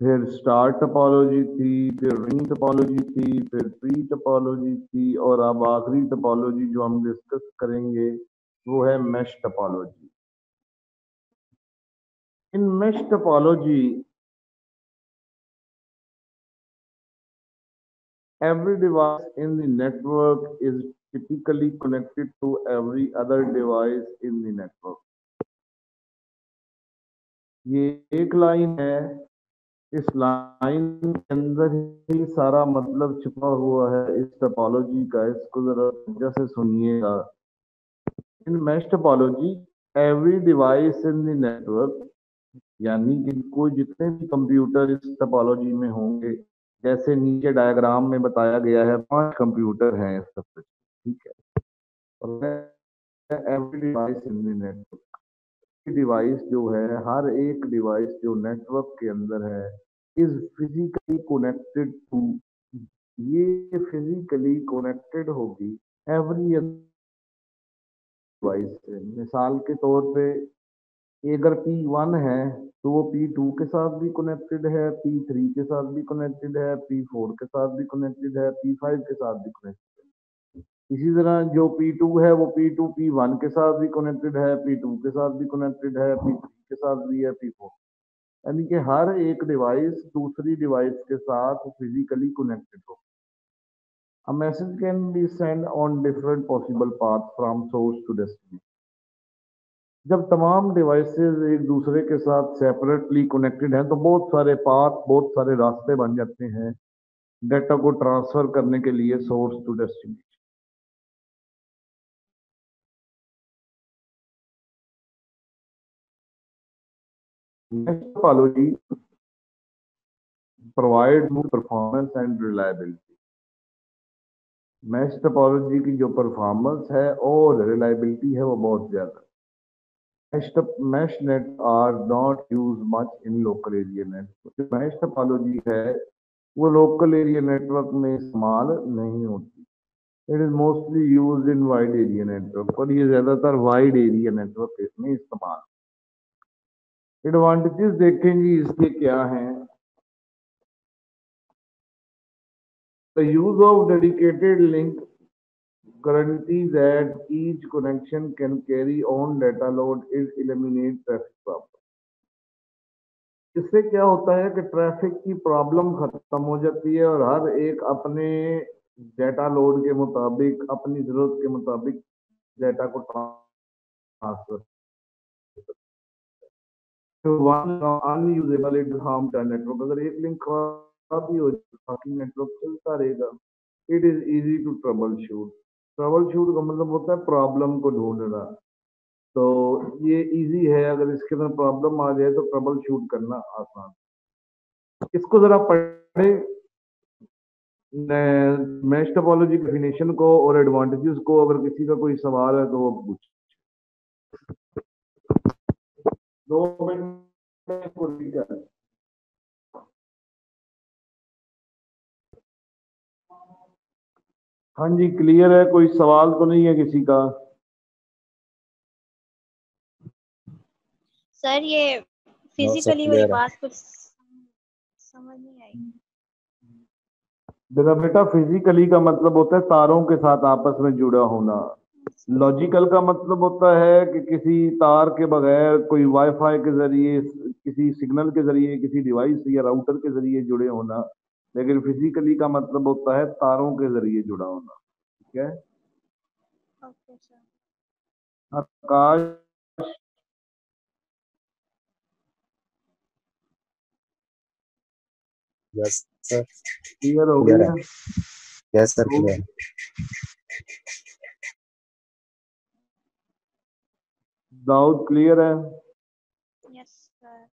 फिर star topology थी, फिर रिंग टोपोलॉजी थी, फिर ट्री टोपोलॉजी थी, और अब आखिरी टोपोलॉजी जो हम डिस्कस करेंगे वो है mesh topology. In mesh topology, every device in the network is typically connected to every other device in the network. ये एक लाइन है, इस लाइन के अंदर ही सारा मतलब छुपा हुआ है इस टोपोलॉजी का। इसको जरा जैसे सुनिएगा। इन mesh topology, every device in the network, यानी कि कोई जितने भी कंप्यूटर इस टोपोलॉजी में होंगे, जैसे नीचे डायग्राम में बताया गया है 5 कंप्यूटर हैं इस सब पे, ठीक है। और every device in the network, device जो है, हर एक डिवाइस जो नेटवर्क के अंदर है, इज फिजिकली कनेक्टेड टू, ये फिजिकली कनेक्टेड होगी एवरी डिवाइस से। मिसाल के तौर पे अगर P1 है तो वो P2 के साथ भी कनेक्टेड है, P3 के साथ भी कनेक्टेड है, P4 के साथ भी कनेक्टेड है, P5 के साथ भी कनेक्टेड है। इसी तरह जो P2 है वो P2 P1 के साथ भी कनेक्टेड है, P2 के साथ भी कनेक्टेड है, P3 के साथ भी है, P4, यानी कि हर एक डिवाइस दूसरी डिवाइस के साथ फिजिकली कनेक्टेड हो। A message can be sent on different possible paths from source to destination. जब तमाम डिवाइसेस एक दूसरे के साथ सेपरेटली कनेक्टेड हैं तो बहुत सारे पाथ, बहुत सारे रास्ते बन जाते हैं डेटा को ट्रांसफर करने के लिए source to destination. Mesh topology provide more performance and reliability. Mesh topology की जो परफॉर्मेंस है और रिलायबिलिटी है वो बहुत ज्यादा। Mesh net are not used much in local area network। Mesh topology है वो लोकल एरिया नेटवर्क में इस्तेमाल नहीं होती। It is mostly used in wide area network, और ये ज्यादातर वाइड एरिया नेटवर्क में इस्तेमाल। एडवांटेजेस देखें जी इसके क्या हैं। The use of dedicated link guarantees that each connection can carry on data load is eliminate traffic problem। इससे क्या होता है कि ट्रैफिक की प्रॉब्लम खत्म हो जाती है और हर एक अपने डेटा लोड के मुताबिक, अपनी जरूरत के मुताबिक डेटा को transfer. Unusable it harm the network, अगर एक लिंक खराब भी हो जाए बाकी नेटवर्क चलता रहेगा। It is easy to troubleshoot, troubleshoot का मतलब होता है प्रॉब्लम को ढूंढना। तो ये इजी है, अगर इसके अंदर प्रॉब्लम आ जाए तो ट्रबल शूट करना आसान। इसको जरा पढ़े, मैश टोपोलॉजी डेफिनेशन को और एडवांटेजेस को। अगर किसी का कोई सवाल है तो वो पूछ। 2 मिनट को रीड। हाँ जी, क्लियर है, कोई सवाल तो नहीं है किसी का? सर ये फिजिकली वाली बात कुछ समझ नहीं आई। देखा बेटा, फिजिकली का मतलब होता है तारों के साथ आपस में जुड़ा होना। लॉजिकल का मतलब होता है कि किसी तार के बगैर कोई वाईफाई के जरिए, किसी सिग्नल के जरिए, किसी डिवाइस या राउटर के जरिए जुड़े होना। लेकिन फिजिकली का मतलब होता है तारों के जरिए जुड़ा होना। ठीक है। Okay sir. Aakash, yes sir, clear हो क्लियर गया? है। Yes sir, clear. Dawood clear है? Yes sir.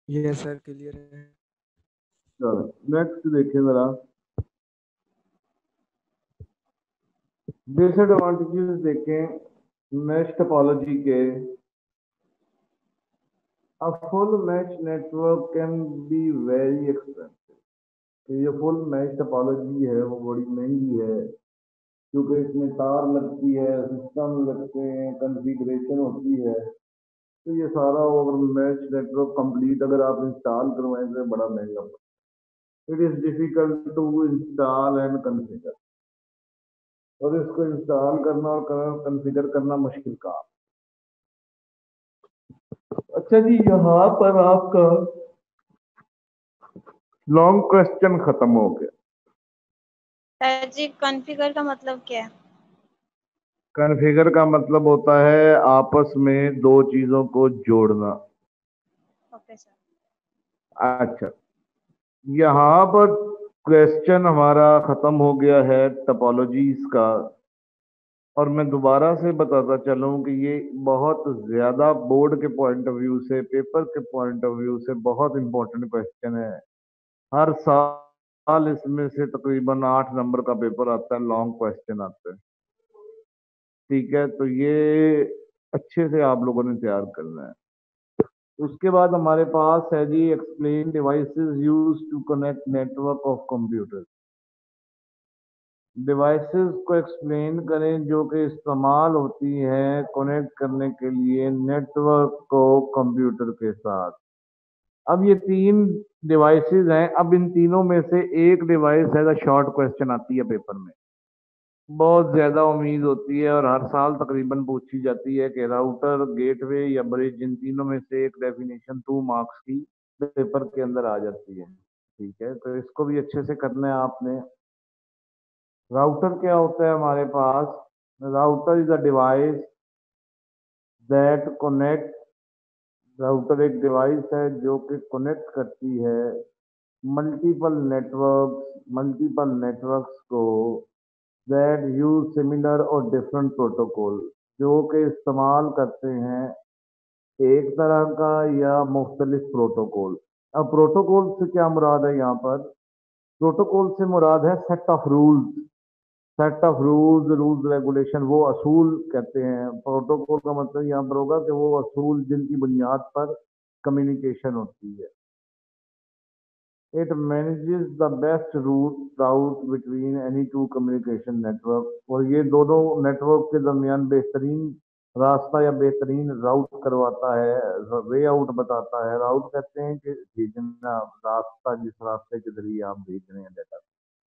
Yes sir, clear है। चलो नेक्स्ट देखें जरा। डिसएडवांटेजेस देखें मैश टोपोलॉजी के। A full mesh network can be very expensive। ये फुल मैश टोपोलॉजी है वो बड़ी महंगी है, क्योंकि इसमें तार लगती है, सिस्टम लगते हैं, कॉन्फ़िगरेशन होती है। तो ये सारा ओवर मैच नेटवर्क कंप्लीट अगर आप इंस्टॉल करवाएं तो बड़ा महंगा पड़ता है। It is difficult to install and configure, और इसको इंस्टॉल करना और कॉन्फ़िगर करना मुश्किल काम। अच्छा जी, यहाँ पर आपका लॉन्ग क्वेश्चन खत्म हो गया। सर जी कॉन्फ़िगर का मतलब क्या है? कॉन्फ़िगर का मतलब होता है आपस में दो चीजों को जोड़ना। Okay sir. अच्छा, यहाँ पर क्वेश्चन हमारा खत्म हो गया है टोपोलॉजीज का, और मैं दोबारा से बताता चलूं कि ये बहुत ज्यादा बोर्ड के पॉइंट ऑफ व्यू से, पेपर के पॉइंट ऑफ व्यू से बहुत इंपॉर्टेंट क्वेश्चन है। हर साल इसमें से तकरीबन 8 नंबर का पेपर आता है, लॉन्ग क्वेश्चन आते हैं। ठीक है, तो ये अच्छे से आप लोगों ने तैयार करना है। उसके बाद हमारे पास है जी, explain devices use to connect network of computer. Devices को एक्सप्लेन करें जो कि इस्तेमाल होती हैं कनेक्ट करने के लिए नेटवर्क को कंप्यूटर के साथ। अब ये 3 डिवाइसेस हैं, अब इन तीनों में से एक डिवाइस है, शॉर्ट क्वेश्चन आती है पेपर में, बहुत ज्यादा उम्मीद होती है और हर साल तकरीबन पूछी जाती है कि राउटर, गेटवे या ब्रिज, इन तीनों में से एक डेफिनेशन 2 मार्क्स की पेपर के अंदर आ जाती है। ठीक है, तो इसको भी अच्छे से करना है आपने। राउटर क्या होता है हमारे पास? Router is a device that connect. Router एक डिवाइस है जो कि कनेक्ट करती है मल्टीपल नेटवर्क्स को दैट यूज सिमिलर और डिफरेंट प्रोटोकॉल, जो कि इस्तेमाल करते हैं एक तरह का या मुख्तलिफ प्रोटोकॉल। अब प्रोटोकॉल से क्या मुराद है यहाँ पर? प्रोटोकॉल से मुराद है set of rules. Set of rules regulation, वो असूल कहते हैं। प्रोटोकॉल का मतलब यहाँ पर होगा कि वो असूल जिनकी बुनियाद पर कम्युनिकेशन होती है। It manages the best route between any two communication network, और ये दोनों नेटवर्क के दरमियान बेहतरीन रास्ता या बेहतरीन राउट करवाता है, वे आउट बताता है। राउट कहते हैं कि भेजना रास्ता, जिस रास्ते के जरिए आप भेज रहे हैं डेटा,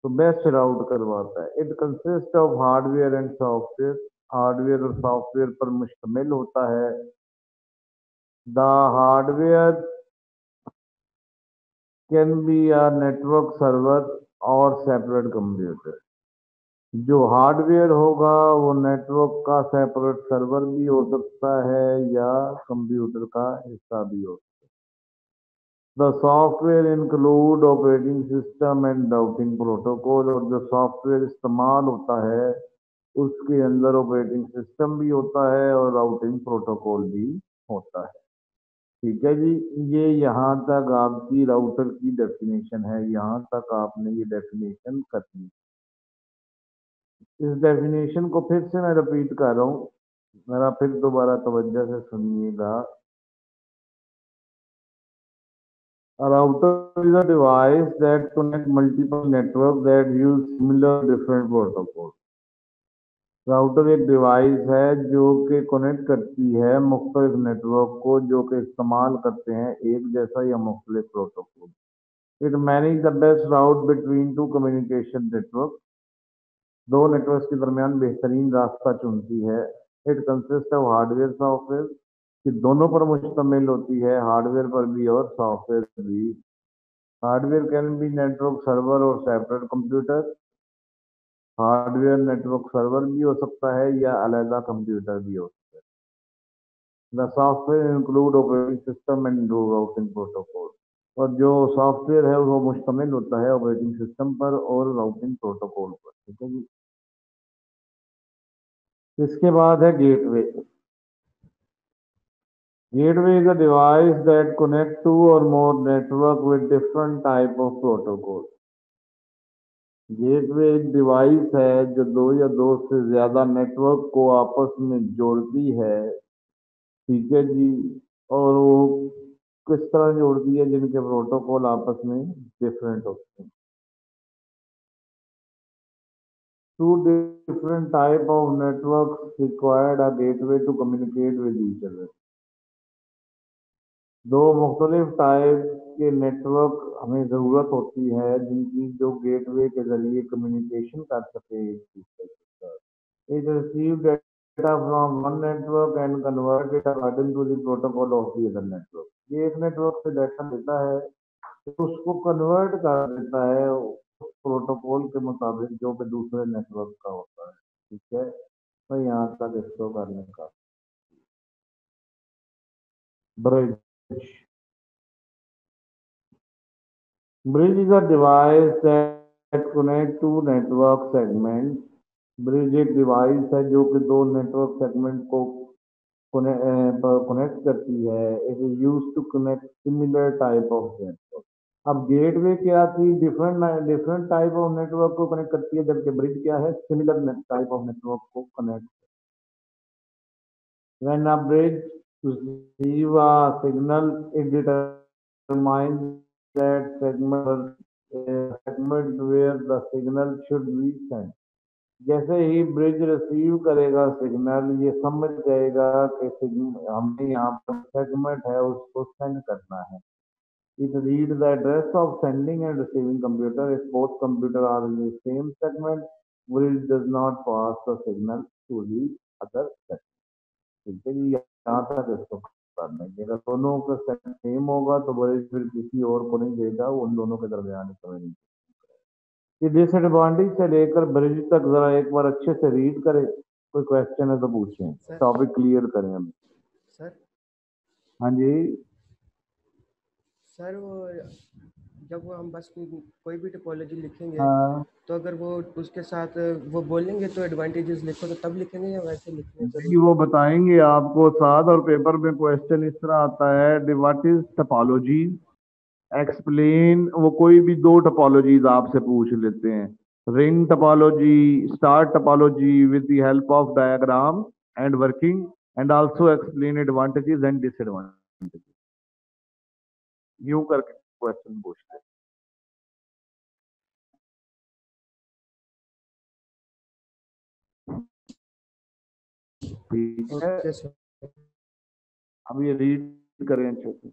तो बेस्ट राउट करवाता है। It consist of hardware and software, hardware और सॉफ्टवेयर पर मुश्तमिल होता है। The hardware can be a network server और सेपरेट कंप्यूटर। जो हार्डवेयर होगा वो नेटवर्क का सेपरेट सर्वर भी हो सकता है या कंप्यूटर का हिस्सा भी हो सकता है। The software include operating system and routing protocol, और जो सॉफ्टवेयर इस्तेमाल होता है उसके अंदर ऑपरेटिंग सिस्टम भी होता है और राउटिंग प्रोटोकॉल भी होता है। ठीक है जी, ये यहाँ तक आपकी राउटर की डेफिनेशन है, यहाँ तक आपने ये डेफिनेशन करनी। इस डेफिनेशन को फिर से मैं रिपीट कर रहा हूँ, मेरा फिर दोबारा तवज्जो से सुनिएगा। A router is a device that connect multiple networks that use similar different protocols. Router एक डिवाइस है जो कि कनेक्ट करती है मुख्तलिफ नेटवर्क को जो कि इस्तेमाल करते हैं एक जैसा या मुख्तलिफ protocol. It manage the best route between two communication network, दो नेटवर्क्स के दरमियान बेहतरीन रास्ता चुनती है। It consist of hardware software, कि दोनों पर मुश्तमिल होती है, हार्डवेयर पर भी और सॉफ्टवेयर भी। Hardware can be network server और separate computer, hardware network server भी हो सकता है या अलहदा कंप्यूटर भी हो सकता है। The software include operating system and routing protocol, और जो सॉफ्टवेयर है वो मुश्तमिल होता है ऑपरेटिंग सिस्टम पर और राउटिंग प्रोटोकॉल पर। ठीक है जी, इसके बाद है gateway. Gateway is a device that connects two or more network with different type of protocol. Gateway एक डिवाइस है जो दो या दो से ज्यादा नेटवर्क को आपस में जोड़ती है। ठीक है जी, और वो किस तरह जोड़ती है? जिनके प्रोटोकॉल आपस में डिफरेंट होते हैं। Two different type of networks required a gateway to communicate with each other. दो मुख्तलिफ टाइप के नेटवर्क हमें ज़रूरत होती है जिनकी जो गेटवे के ज़रिए कम्युनिकेशन कर सके एक दूसरे के साथ। It receive data from one network and convert it according to the protocol of the other network. ये एक नेटवर्क से डाटा लेता है तो उसको कन्वर्ट कर देता है उस प्रोटोकॉल के मुताबिक जो कि दूसरे नेटवर्क का होता है। ठीक है, तो यहाँ तक इसको करने का bridge. Bridge is a device that connect two network segments. Bridge एक डिवाइस है जो कि दो नेटवर्क सेगमेंट को कनेक्ट करती है। It is use to connect similar type of network. अब गेटवे क्या थी, different different type of network को कनेक्ट करती है, जबकि ब्रिज क्या है, सिमिलर टाइप ऑफ नेटवर्क को connect. When a bridge receive a signal, it determines that segment where the signal should be sent। जैसे ही ब्रिज रिसीव करेगा सिग्नल, ये समझ जाएगा कि हमें यहाँ पर सेगमेंट है उसको सेंड करना है। It read the address of sending and receiving computer if both computer are in the same segment, bridge does not pass the signal to the other segment. ठीक है जी, यहाँ तक इसको करना है। अगर दोनों का सेम होगा तो ब्रिज फिर किसी और को नहीं देगा, उन दोनों के दरमियान कम्युनिकेशन। ये डिसएडवांटेज से लेकर ब्रिज तक जरा एक बार अच्छे से रीड करें, कोई क्वेश्चन है तो पूछें, टॉपिक क्लियर करें हम। सर हाँ जी, सर वो जब वो हम बस कोई भी टोपोलॉजी लिखेंगे हाँ तो अगर वो उसके साथ वो बोलेंगे तो एडवांटेजेस लिखो तो तब लिखेंगे या वैसे लिखेंगे सर? जी, वो बताएंगे आपको साथ, और पेपर में क्वेश्चन इस तरह आता है, व्हाट इज टोपोलॉजी, एक्सप्लेन। वो कोई भी दो टोपोलॉजीज आपसे पूछ लेते हैं, ring topology, star topology with the help of diagram and working, and also explain advantages and disadvantages. यूं करके क्वेश्चन पूछते हैं। ठीक है, ओके सर। अब ये रीड करें अच्छे से।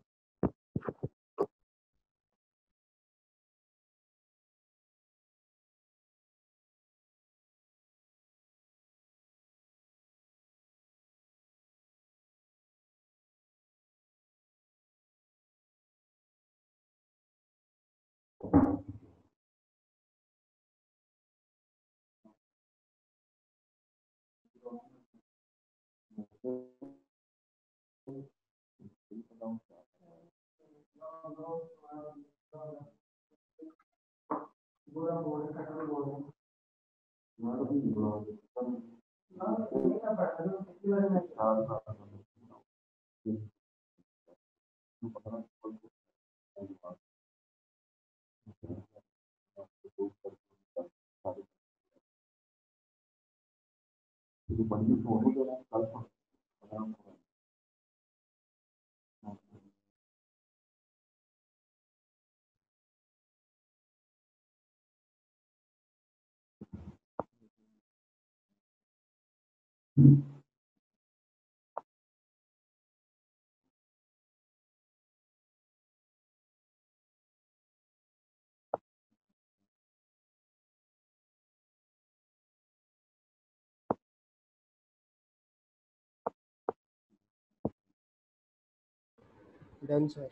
Done sir.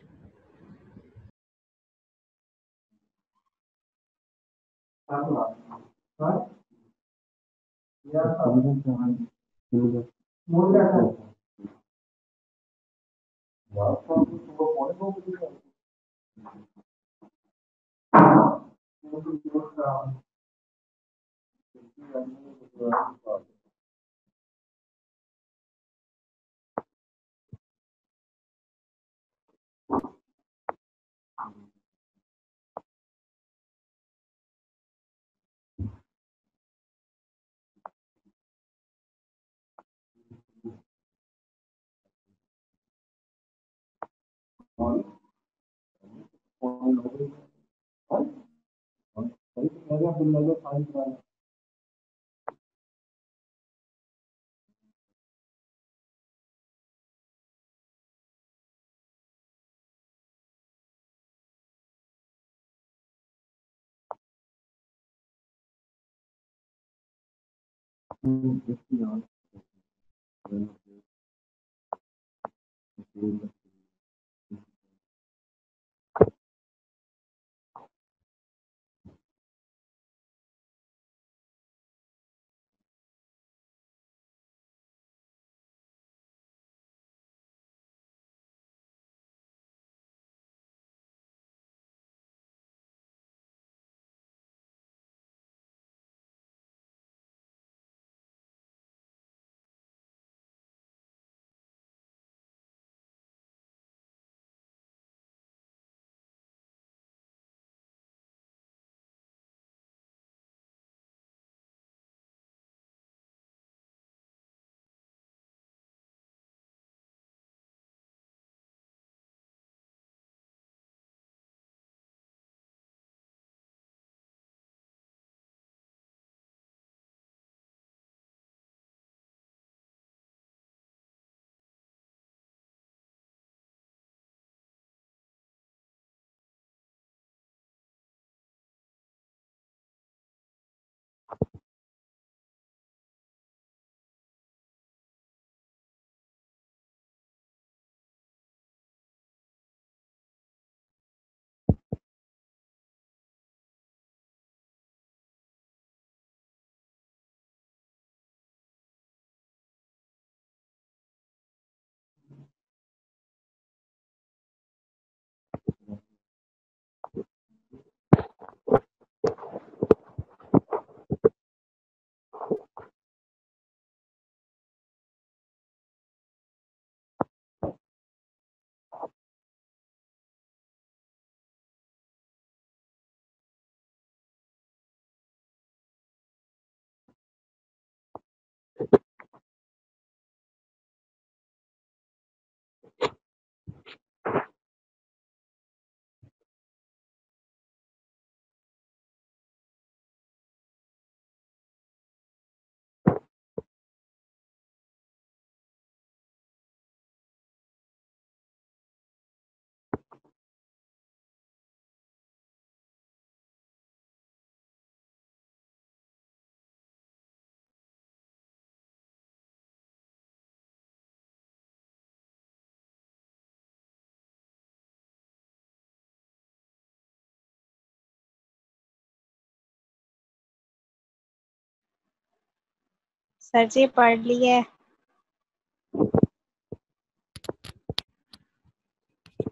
सर जी पढ़ लिए।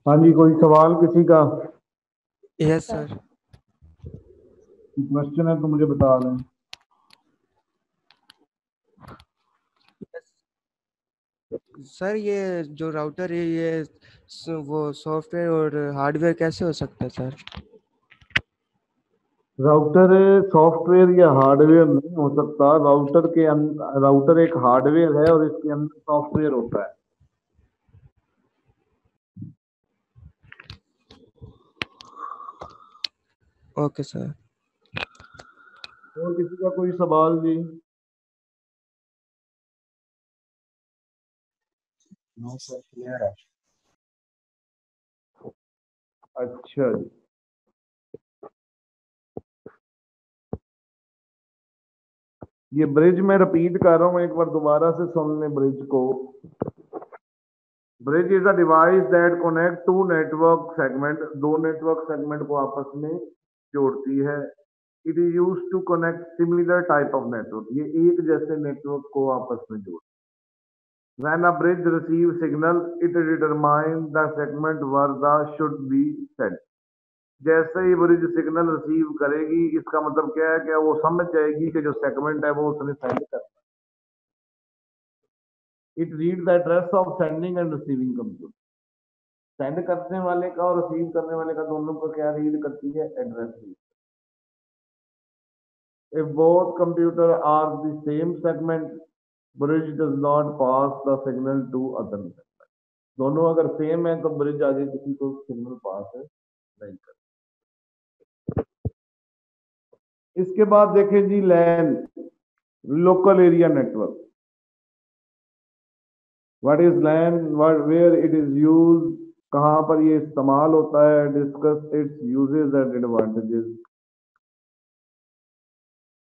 हाँ जी, कोई सवाल किसी का? Yes sir. क्वेश्चन है तो मुझे बता दें। सर ये जो राउटर है ये वो सॉफ्टवेयर और हार्डवेयर कैसे हो सकता है सर? राउटर सॉफ्टवेयर या हार्डवेयर नहीं हो सकता। राउटर एक हार्डवेयर है और इसके अंदर सॉफ्टवेयर होता है। Okay sir. और किसी का कोई सवाल जी? नो सर, क्लियर है। अच्छा जी, ये ब्रिज में रिपीट कर रहा हूँ, एक बार दोबारा से सुन लें ब्रिज को। Bridge is a device that connect two network segment, दो नेटवर्क सेगमेंट को आपस में जोड़ती है। It is use to connect similar type of network, ये एक जैसे नेटवर्क को आपस में जोड़। When a bridge receives signal, it determines the segment where the should be sent. जैसे ही ब्रिज सिग्नल रिसीव करेगी, इसका मतलब क्या है कि वो समझ जाएगी कि जो सेगमेंट है वो उसने सेंड करना है। It read the address of sending and receiving computer. Send करने वाले का और रिसीव करने वाले का दोनों को क्या रीड करती है? Address read. If both computer are the same segment, bridge does not pass the signal to other segment. दोनों अगर सेम है तो ब्रिज आगे किसी को सिग्नल पास नहीं कर। इसके बाद देखें जी LAN, local area network. What is LAN, where it is use, कहां पर ये इस्तेमाल होता है। Discuss its uses and advantages.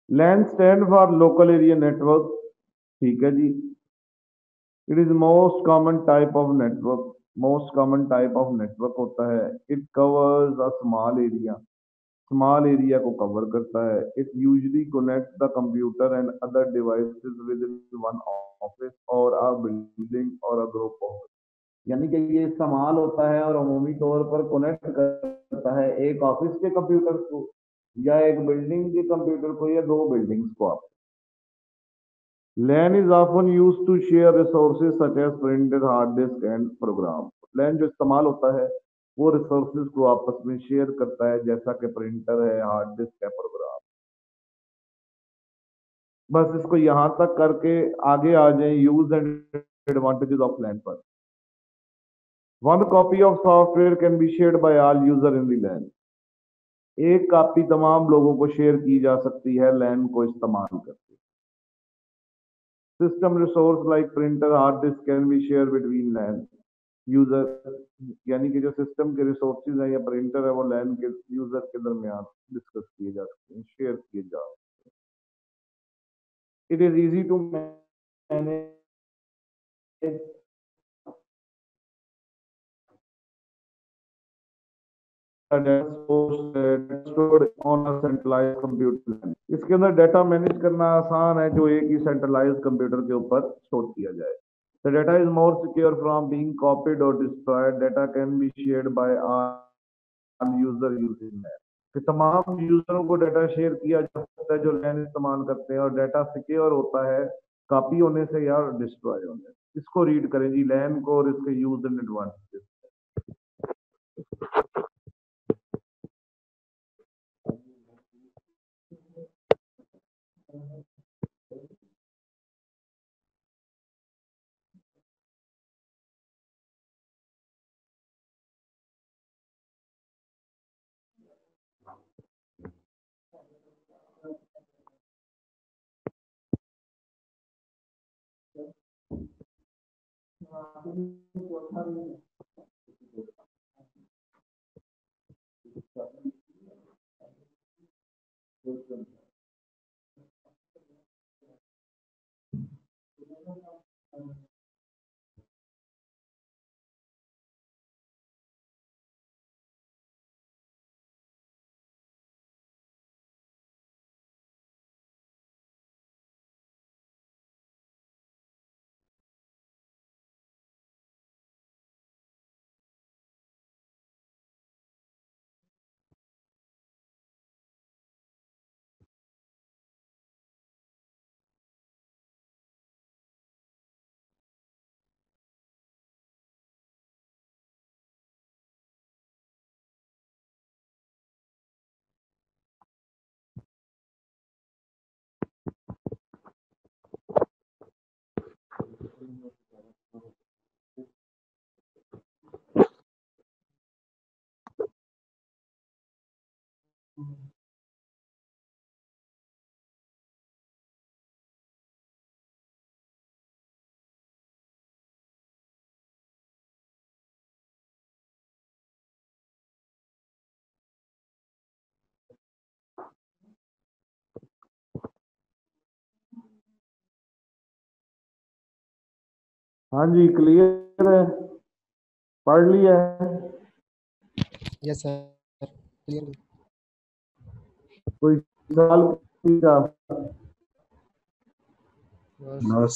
LAN stand for local area network, ठीक है जी। It is most common type of network, most common type of network होता है। It covers a small area को कवर करता है। It usually connect the computer and other devices within one office और अ building और a group of, यानी कि ये इस्तेमाल होता है और अमूमी तौर पर कनेक्ट करता है एक ऑफिस के कंप्यूटर को या एक बिल्डिंग के कंप्यूटर को या दो बिल्डिंग्स को। आप LAN is often used to share resources such as printed hard disk and program। LAN जो इस्तेमाल होता है वो रिसोर्सेज को आपस में शेयर करता है, जैसा कि प्रिंटर है, हार्ड डिस्क है, प्रोग्राम। बस इसको यहां तक करके आगे आ जाए use and advantages of LAN पर। One copy of software can be shared by all user in the LAN। एक कॉपी तमाम लोगों को शेयर की जा सकती है LAN को इस्तेमाल करके। System resource like printer, hard disk can be share between LAN user, यानी कि जो सिस्टम के रिसोर्सेज हैं या प्रिंटर है वो LAN के यूजर के दरमियान डिस्कस किए जा सकते हैं, शेयर किए जा सकते हैं। It is easy to manage इसके अंदर डाटा मैनेज करना आसान है जो एक ही सेंट्रलाइज कंप्यूटर के ऊपर स्टोर किया जाए। The data is more secure from being copied or destroyed. Data can be shared by all user using LAN। कि तमाम यूजरों को डाटा शेयर किया जा सकता है जो LAN इस्तेमाल करते हैं और डाटा सिक्योर होता है कॉपी होने से या डिस्ट्रॉय होने से। इसको रीड करें जी LAN को और इसके यूज एंड एडवांटेजेस। हाँ जी क्लियर है, पढ़ लिया है? Yes sir, clear. कोई सवाल? No,